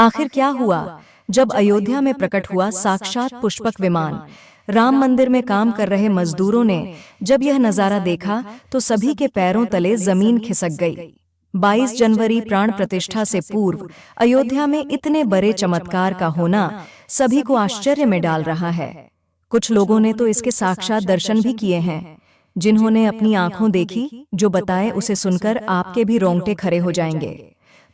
आखिर क्या हुआ जब अयोध्या में प्रकट हुआ साक्षात पुष्पक विमान। राम मंदिर में काम कर रहे मजदूरों ने जब यह नजारा देखा तो सभी के पैरों तले जमीन खिसक गई। 22 जनवरी प्राण प्रतिष्ठा से पूर्व अयोध्या में इतने बड़े चमत्कार का होना सभी को आश्चर्य में डाल रहा है। कुछ लोगों ने तो इसके साक्षात दर्शन भी किए हैं। जिन्होंने अपनी आंखों देखी, जो बताए उसे सुनकर आपके भी रोंगटे खड़े हो जाएंगे।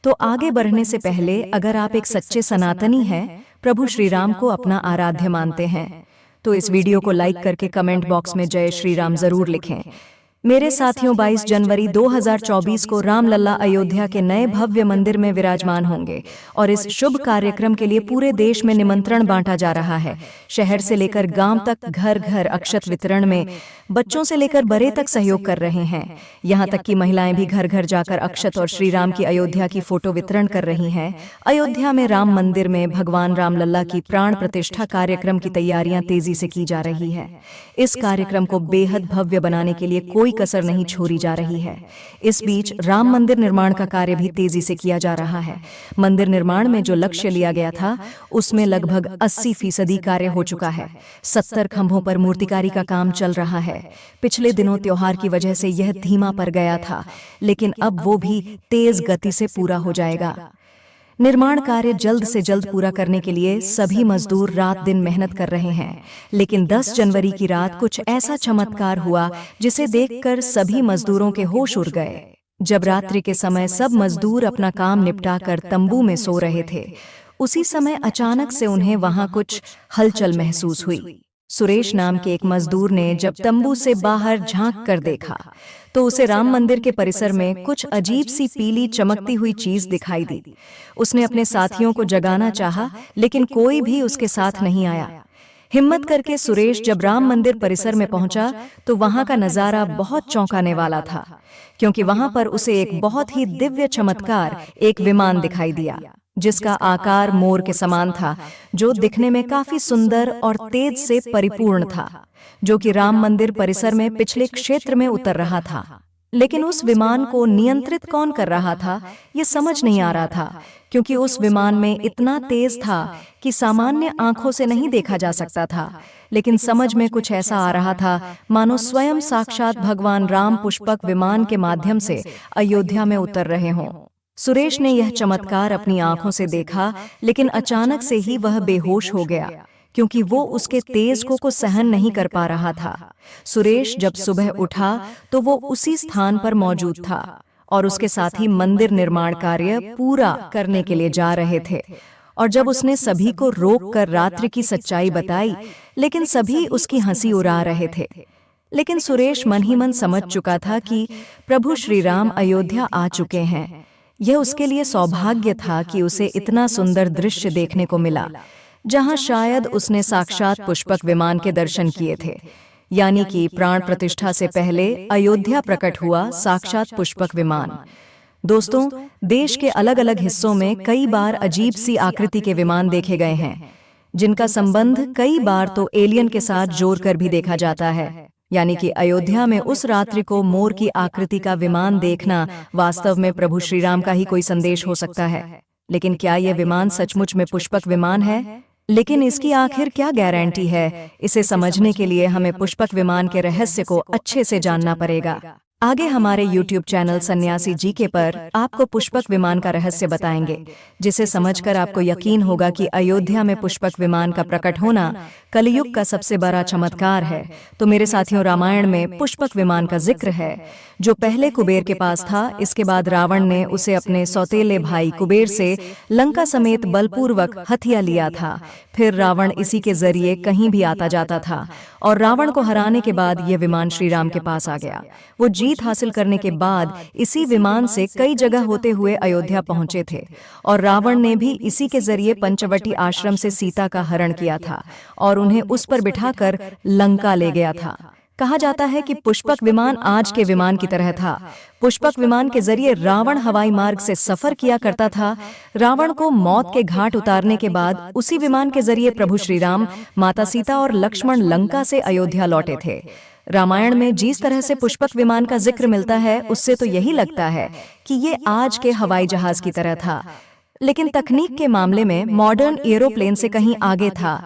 तो आगे बढ़ने से पहले अगर आप एक सच्चे सनातनी हैं, प्रभु श्री राम को अपना आराध्य मानते हैं, तो इस वीडियो को लाइक करके कमेंट बॉक्स में जय श्री राम जरूर लिखें। मेरे साथियों, 22 जनवरी 2024 को रामलला अयोध्या के नए भव्य मंदिर में विराजमान होंगे और इस शुभ कार्यक्रम के लिए पूरे देश में निमंत्रण बांटा जा रहा है। शहर से लेकर गांव तक घर घर अक्षत वितरण में बच्चों से लेकर बड़े तक सहयोग कर रहे हैं। यहां तक कि महिलाएं भी घर घर जाकर अक्षत और श्री राम की अयोध्या की फोटो वितरण कर रही हैं। अयोध्या में राम मंदिर में भगवान रामलला की प्राण प्रतिष्ठा कार्यक्रम की तैयारियां तेजी से की जा रही है। इस कार्यक्रम को बेहद भव्य बनाने के लिए कोई कसर नहीं छोड़ी जा रही है। इस बीच राम मंदिर निर्माण का कार्य भी तेजी से किया जा रहा है। मंदिर निर्माण में जो लक्ष्य लिया गया था उसमें लगभग 80% कार्य हो चुका है। 70 खंभों पर मूर्तिकारी का काम चल रहा है। पिछले दिनों त्योहार की वजह से यह धीमा पड़ गया था, लेकिन अब वो भी तेज गति से पूरा हो जाएगा। निर्माण कार्य जल्द से जल्द पूरा करने के लिए सभी मजदूर रात दिन मेहनत कर रहे हैं। लेकिन 10 जनवरी की रात कुछ ऐसा चमत्कार हुआ जिसे देखकर सभी मजदूरों के होश उड़ गए। जब रात्रि के समय सब मजदूर अपना काम निपटाकर तंबू में सो रहे थे, उसी समय अचानक से उन्हें वहां कुछ हलचल महसूस हुई। सुरेश नाम के एक मजदूर ने जब तंबू से बाहर झांक कर देखा तो उसे राम मंदिर के परिसर में कुछ अजीब सी पीली चमकती हुई चीज दिखाई दी। उसने अपने साथियों को जगाना चाहा, लेकिन कोई भी उसके साथ नहीं आया। हिम्मत करके सुरेश जब राम मंदिर परिसर में पहुंचा तो वहां का नजारा बहुत चौंकाने वाला था, क्योंकि वहां पर उसे एक बहुत ही दिव्य चमत्कार, एक विमान दिखाई दिया जिसका आकार मोर के समान था, जो दिखने में काफी सुंदर और तेज से परिपूर्ण था, जो कि राम मंदिर परिसर में पिछले क्षेत्र में उतर रहा था। लेकिन उस विमान को नियंत्रित कौन कर रहा था, ये समझ नहीं आ रहा था, क्योंकि उस विमान में इतना तेज था कि सामान्य आंखों से नहीं देखा जा सकता था। लेकिन समझ में कुछ ऐसा आ रहा था मानो स्वयं साक्षात भगवान राम पुष्पक विमान के माध्यम से अयोध्या में उतर रहे हों। सुरेश ने यह चमत्कार अपनी आंखों से देखा, लेकिन अचानक से ही वह बेहोश हो गया, क्योंकि वो उसके तेज को सहन नहीं कर पा रहा था। सुरेश जब सुबह उठा तो वो उसी स्थान पर मौजूद था और उसके साथ ही मंदिर निर्माण कार्य पूरा करने के लिए जा रहे थे। और जब उसने सभी को रोक कर रात्रि की सच्चाई बताई, लेकिन सभी उसकी हंसी उड़ा रहे थे। लेकिन सुरेश मन ही मन समझ चुका था कि प्रभु श्री राम अयोध्या आ चुके हैं। यह उसके लिए सौभाग्य था कि उसे इतना सुंदर दृश्य देखने को मिला, जहां शायद उसने साक्षात पुष्पक विमान के दर्शन किए थे। यानी कि प्राण प्रतिष्ठा से पहले अयोध्या प्रकट हुआ साक्षात पुष्पक विमान। दोस्तों, देश के अलग अलग हिस्सों में कई बार अजीब सी आकृति के विमान देखे गए हैं, जिनका संबंध कई बार तो एलियन के साथ जोड़कर भी देखा जाता है। यानी कि अयोध्या में उस रात्रि को मोर की आकृति का विमान देखना वास्तव में प्रभु श्री राम का ही कोई संदेश हो सकता है। लेकिन क्या यह विमान सचमुच में पुष्पक विमान है? लेकिन इसकी आखिर क्या गारंटी है? इसे समझने के लिए हमें पुष्पक विमान के रहस्य को अच्छे से जानना पड़ेगा। आगे हमारे YouTube चैनल सन्यासी जीके पर आपको पुष्पक विमान का रहस्य बताएंगे, जिसे समझकर आपको यकीन होगा कि अयोध्या में पुष्पक विमान का प्रकट होना कलयुग का सबसे बड़ा चमत्कार है। तो मेरे साथियों, रामायण में पुष्पक विमान का जिक्र है, जो पहले कुबेर के पास था। इसके बाद रावण ने उसे अपने सौतेले भाई कुबेर से लंका समेत बलपूर्वक हथिया लिया था। फिर रावण इसी के जरिए कहीं भी आता जाता था और रावण को हराने के बाद यह विमान श्री राम के पास आ गया। वो जीत हासिल करने के बाद इसी विमान से कई जगह होते हुए अयोध्या पहुंचे थे और रावण ने भी इसी के जरिए पंचवटी आश्रम से सीता का हरण किया था और उन्हें उस पर बिठाकर लंका ले गया था। कहा जाता है कि पुष्पक विमान आज के विमान की तरह था। पुष्पक विमान के जरिए रावण हवाई मार्ग से सफर किया करता था। रावण को मौत के घाट उतारने के बाद उसी विमान के जरिए प्रभु श्री राम, माता सीता और लक्ष्मण लंका से अयोध्या लौटे थे। रामायण में जिस तरह से पुष्पक विमान का जिक्र मिलता है, उससे तो यही लगता है कि ये आज के हवाई जहाज की तरह था। लेकिन तकनीक के मामले में मॉडर्न एरोप्लेन से कहीं आगे था।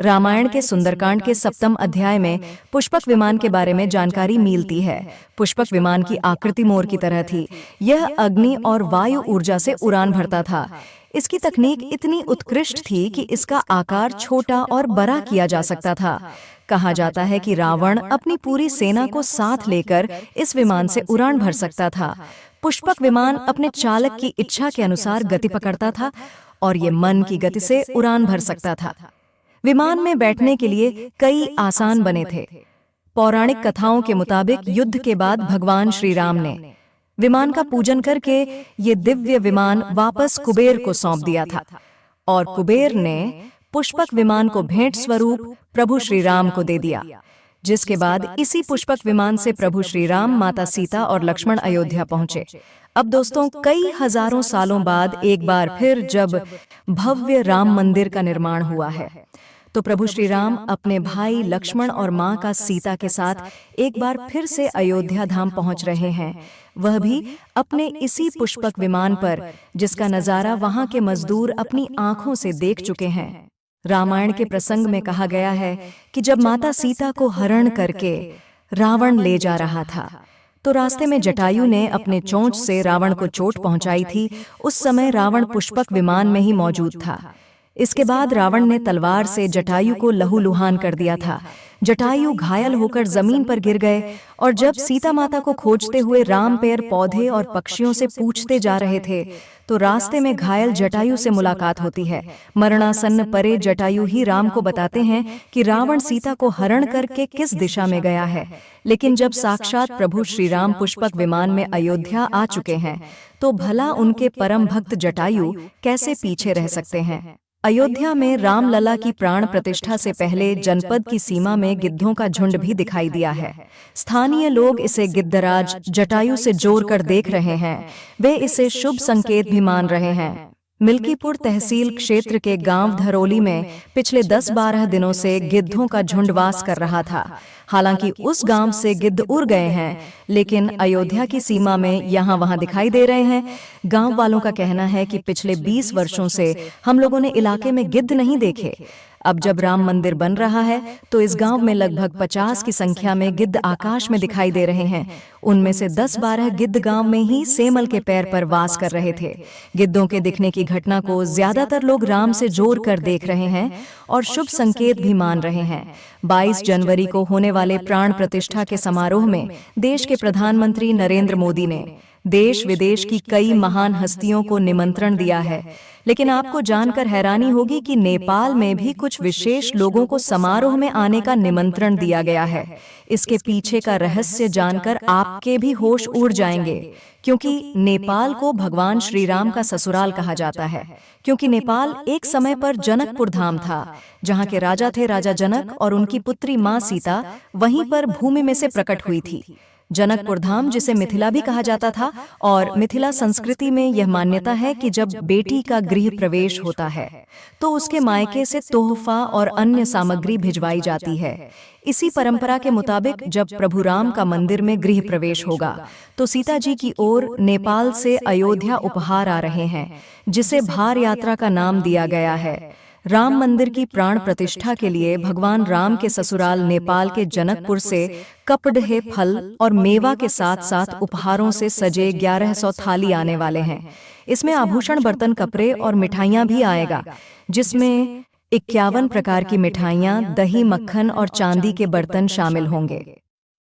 रामायण के सुंदरकांड के 7वें अध्याय में पुष्पक विमान के बारे में जानकारी मिलती है। पुष्पक विमान की आकृति मोर की तरह थी। यह अग्नि और वायु ऊर्जा से उड़ान भरता था। इसकी तकनीक इतनी उत्कृष्ट थी कि इसका आकार छोटा और बड़ा किया जा सकता था। कहा जाता है कि रावण अपनी पूरी सेना को साथ लेकर इस विमान से उड़ान भर सकता था। पुष्पक विमान अपने चालक की इच्छा के अनुसार गति पकड़ता था और ये मन की गति से उड़ान भर सकता था। विमान में बैठने के लिए कई आसान बने थे। पौराणिक कथाओं के मुताबिक युद्ध के बाद भगवान श्री राम ने विमान का पूजन करके ये दिव्य विमान वापस कुबेर को सौंप दिया था और कुबेर ने पुष्पक विमान को भेंट स्वरूप प्रभु श्री राम को दे दिया, जिसके बाद इसी पुष्पक विमान से प्रभु श्री राम, माता सीता और लक्ष्मण अयोध्या पहुंचे। अब दोस्तों, कई हजारों सालों बाद एक बार फिर जब भव्य राम मंदिर का निर्माण हुआ है, तो प्रभु श्री राम अपने भाई लक्ष्मण और मां का सीता के साथ एक बार फिर से अयोध्या धाम पहुंच रहे हैं, वह भी अपने इसी पुष्पक विमान पर, जिसका नजारा वहां के मजदूर अपनी आंखों से देख चुके हैं। रामायण के प्रसंग में कहा गया है कि जब माता सीता को हरण करके रावण ले जा रहा था, तो रास्ते में जटायु ने अपने चोंच से रावण को चोट पहुंचाई थी। उस समय रावण पुष्पक विमान में ही मौजूद था। इसके बाद रावण ने तलवार से जटायु को लहूलुहान कर दिया था। जटायु घायल होकर जमीन पर गिर गए और जब सीता माता को खोजते हुए राम पेड़ पौधे और पक्षियों से पूछते जा रहे थे, तो रास्ते में घायल जटायु से मुलाकात होती है। मरणासन्न परे जटायु ही राम को बताते हैं कि रावण सीता को हरण करके किस दिशा में गया है। लेकिन जब साक्षात प्रभु श्री राम पुष्पक विमान में अयोध्या आ चुके हैं, तो भला उनके परम भक्त जटायु कैसे पीछे रह सकते हैं। अयोध्या में रामलला की प्राण प्रतिष्ठा से पहले जनपद की सीमा में गिद्धों का झुंड भी दिखाई दिया है। स्थानीय लोग इसे गिद्धराज जटायु से जोड़कर देख रहे हैं। वे इसे शुभ संकेत भी मान रहे हैं। मिल्कीपुर तहसील क्षेत्र के गांव धरौली में पिछले 10-12 दिनों से गिद्धों का झुंड वास कर रहा था। हालांकि उस गांव से गिद्ध उड़ गए हैं, लेकिन अयोध्या की सीमा में यहाँ वहाँ दिखाई दे रहे हैं। गांव वालों का कहना है कि पिछले 20 वर्षों से हम लोगों ने इलाके में गिद्ध नहीं देखे। अब जब राम मंदिर बन रहा है, तो इस गांव में लगभग 50 की संख्या में गिद्ध आकाश में दिखाई दे रहे हैं। उनमें से 10-12 गिद्ध गांव में ही सेमल के पैर पर वास कर रहे थे। गिद्धों के दिखने की घटना को ज्यादातर लोग राम से जोड़ कर देख रहे हैं और शुभ संकेत भी मान रहे हैं। 22 जनवरी को होने वाले प्राण प्रतिष्ठा के समारोह में देश के प्रधानमंत्री नरेंद्र मोदी ने देश विदेश की कई महान हस्तियों को निमंत्रण दिया है। लेकिन आपको जानकर हैरानी होगी कि नेपाल में भी कुछ विशेष लोगों को समारोह में आने का निमंत्रण दिया गया है। इसके पीछे का रहस्य जानकर आपके भी होश उड़ जाएंगे, क्योंकि नेपाल को भगवान श्री राम का ससुराल कहा जाता है। क्योंकि नेपाल एक समय पर जनकपुर धाम था, जहाँ के राजा थे राजा जनक, और उनकी पुत्री माँ सीता वहीं पर भूमि में से प्रकट हुई थी। जनकपुर धाम, जिसे मिथिला भी कहा जाता था, और मिथिला संस्कृति में यह मान्यता है कि जब बेटी का गृह प्रवेश होता है तो उसके मायके से तोहफा और अन्य सामग्री भिजवाई जाती है। इसी परंपरा के मुताबिक जब प्रभु राम का मंदिर में गृह प्रवेश होगा, तो सीता जी की ओर नेपाल से अयोध्या उपहार आ रहे हैं, जिसे भार यात्रा का नाम दिया गया है। राम मंदिर की प्राण प्रतिष्ठा के लिए भगवान राम के ससुराल नेपाल के जनकपुर से कपडहे फल और मेवा के साथ साथ उपहारों से सजे 1100 थाली आने वाले हैं। इसमें आभूषण, बर्तन, कपड़े और मिठाइयां भी आएगा, जिसमें 51 प्रकार की मिठाइयां, दही, मक्खन और चांदी के बर्तन शामिल होंगे।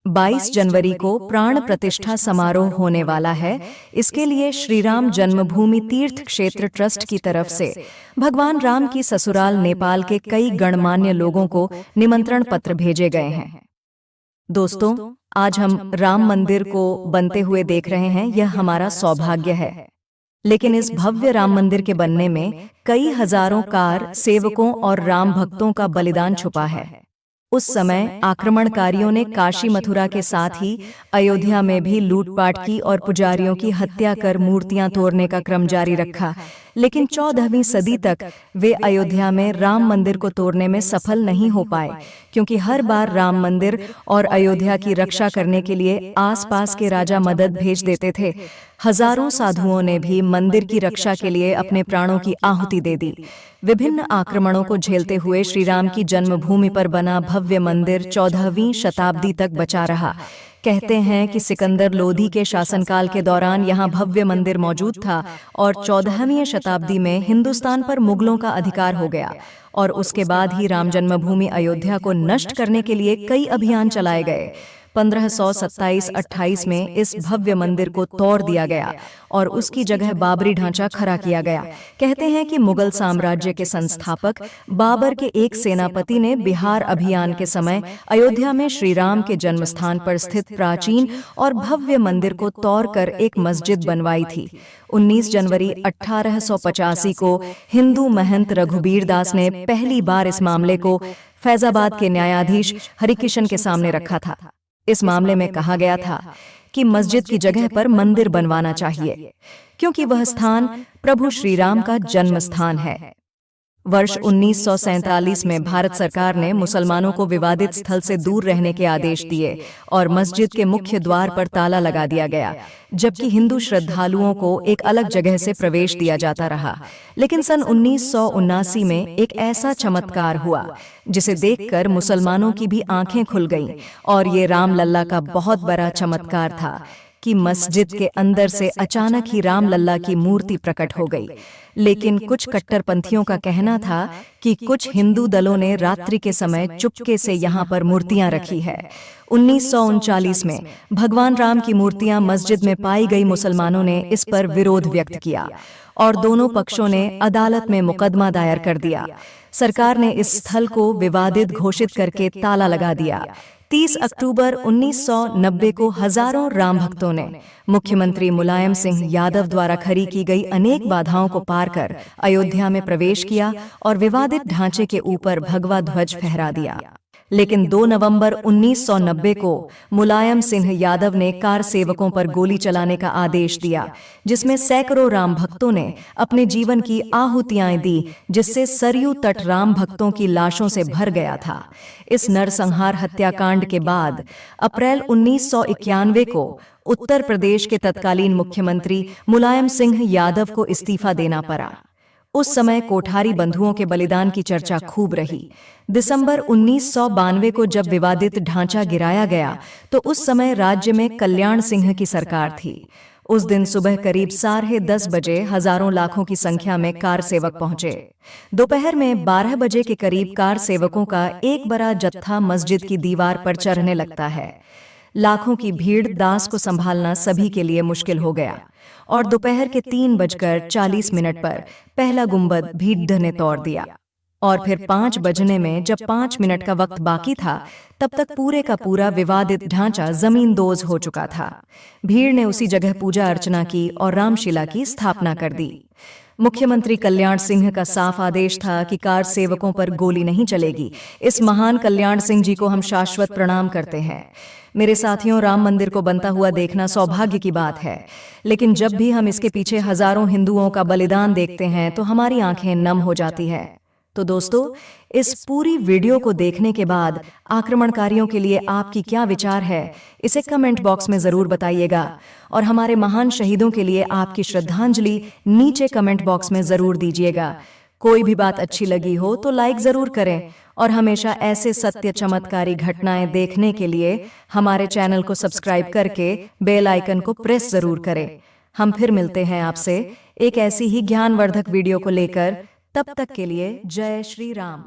22 जनवरी को प्राण प्रतिष्ठा समारोह होने वाला है। इसके लिए श्री राम जन्मभूमि तीर्थ क्षेत्र ट्रस्ट की तरफ से भगवान राम की ससुराल नेपाल के कई गणमान्य लोगों को निमंत्रण पत्र भेजे गए हैं। दोस्तों, आज हम राम मंदिर को बनते हुए देख रहे हैं, यह हमारा सौभाग्य है। लेकिन इस भव्य राम मंदिर के बनने में कई हजारों कार सेवकों और राम भक्तों का बलिदान छुपा है। उस समय आक्रमणकारियों ने काशी मथुरा के साथ ही अयोध्या में भी लूटपाट की और पुजारियों की हत्या कर मूर्तियां तोड़ने का क्रम जारी रखा। लेकिन 14वीं सदी तक वे अयोध्या में राम मंदिर को तोड़ने में सफल नहीं हो पाए, क्योंकि हर बार राम मंदिर और अयोध्या की रक्षा करने के लिए आसपास के राजा मदद भेज देते थे। हजारों साधुओं ने भी मंदिर की रक्षा के लिए अपने प्राणों की आहुति दे दी। विभिन्न आक्रमणों को झेलते हुए श्री राम की जन्मभूमि पर बना भव्य मंदिर 14वीं शताब्दी तक बचा रहा। कहते हैं कि सिकंदर लोधी के शासनकाल के दौरान यहाँ भव्य मंदिर मौजूद था और 14वीं शताब्दी में हिंदुस्तान पर मुगलों का अधिकार हो गया और उसके बाद ही राम जन्मभूमि अयोध्या को नष्ट करने के लिए कई अभियान चलाए गए। 1527-28 में इस भव्य मंदिर को तोड़ दिया गया और उसकी जगह बाबरी ढांचा खड़ा किया गया। कहते हैं कि मुगल साम्राज्य के संस्थापक बाबर के एक सेनापति ने बिहार अभियान के समय अयोध्या में श्री राम के जन्मस्थान पर स्थित प्राचीन और भव्य मंदिर को तोड़कर एक मस्जिद बनवाई थी। 19 जनवरी 1885 को हिंदू महंत रघुबीर दास ने पहली बार इस मामले को फैजाबाद के न्यायाधीश हरिकिशन के सामने रखा था। इस मामले में कहा गया था कि मस्जिद की जगह पर मंदिर बनवाना चाहिए, क्योंकि वह स्थान प्रभु श्री राम का जन्म स्थान है। वर्ष 1947 में भारत सरकार ने मुसलमानों को विवादित स्थल से दूर रहने के आदेश दिए और मस्जिद के मुख्य द्वार पर ताला लगा दिया गया, जबकि हिंदू श्रद्धालुओं को एक अलग जगह से प्रवेश दिया जाता रहा। लेकिन सन 1979 में एक ऐसा चमत्कार हुआ जिसे देखकर मुसलमानों की भी आंखें खुल गईं, और ये राम लल्ला का बहुत बड़ा चमत्कार था कि मस्जिद के अंदर से अचानक ही राम लल्ला की मूर्ति प्रकट हो गई। लेकिन कुछ कट्टरपंथियों का कहना था कि कुछ हिंदू दलों ने रात्रि के समय चुपके से यहाँ पर मूर्तियां रखी है। 1939 में भगवान राम की मूर्तियां मस्जिद में पाई गई मुसलमानों ने इस पर विरोध व्यक्त किया और दोनों पक्षों ने अदालत में मुकदमा दायर कर दिया। सरकार ने इस स्थल को विवादित घोषित करके ताला लगा दिया। 30 अक्टूबर 1990 को हजारों राम भक्तों ने मुख्यमंत्री मुलायम सिंह यादव द्वारा खड़ी की गई अनेक बाधाओं को पार कर अयोध्या में प्रवेश किया और विवादित ढांचे के ऊपर भगवा ध्वज फहरा दिया। लेकिन 2 नवंबर 1990 को मुलायम सिंह यादव ने कार सेवकों पर गोली चलाने का आदेश दिया, जिसमें सैकड़ों राम भक्तों ने अपने जीवन की आहुतियां दी, जिससे सरयू तट राम भक्तों की लाशों से भर गया था। इस नरसंहार हत्याकांड के बाद अप्रैल 1991 को उत्तर प्रदेश के तत्कालीन मुख्यमंत्री मुलायम सिंह यादव को इस्तीफा देना पड़ा। उस समय कोठारी बंधुओं के बलिदान की चर्चा खूब रही। दिसंबर 1992 को जब विवादित ढांचा गिराया गया तो उस समय राज्य में कल्याण सिंह की सरकार थी। उस दिन सुबह करीब 10:30 बजे हजारों लाखों की संख्या में कार सेवक पहुंचे। दोपहर में 12 बजे के करीब कार सेवकों का एक बड़ा जत्था मस्जिद की दीवार पर चढ़ने लगता है। लाखों की भीड़ दास को संभालना सभी के लिए मुश्किल हो गया और दोपहर के 3:40 पर पहला गुंबद भीड़ ने तोड़ दिया और फिर 5 बजने में जब 5 मिनट का वक्त बाकी था तब तक पूरे का पूरा विवादित ढांचा जमींदोज हो चुका था। भीड़ ने उसी जगह पूजा अर्चना की और रामशिला की स्थापना कर दी। मुख्यमंत्री कल्याण सिंह का साफ आदेश था कि कार सेवकों पर गोली नहीं चलेगी। इस महान कल्याण सिंह जी को हम शाश्वत प्रणाम करते हैं। मेरे साथियों, राम मंदिर को बनता हुआ देखना सौभाग्य की बात है, लेकिन जब भी हम इसके पीछे हजारों हिंदुओं का बलिदान देखते हैं तो हमारी आंखें नम हो जाती है। तो दोस्तों, इस पूरी वीडियो को देखने के बाद आक्रमणकारियों के लिए आपकी क्या विचार है, इसे कमेंट बॉक्स में जरूर बताइएगा और हमारे महान शहीदों के लिए आपकी श्रद्धांजलि नीचे कमेंट बॉक्स में जरूर दीजिएगा। कोई भी बात अच्छी लगी हो तो लाइक जरूर करें और हमेशा ऐसे सत्य चमत्कारी घटनाएं देखने के लिए हमारे चैनल को सब्सक्राइब करके बेल आइकन को प्रेस जरूर करें। हम फिर मिलते हैं आपसे एक ऐसी ही ज्ञानवर्धक वीडियो को लेकर। तब तक के लिए जय श्री राम।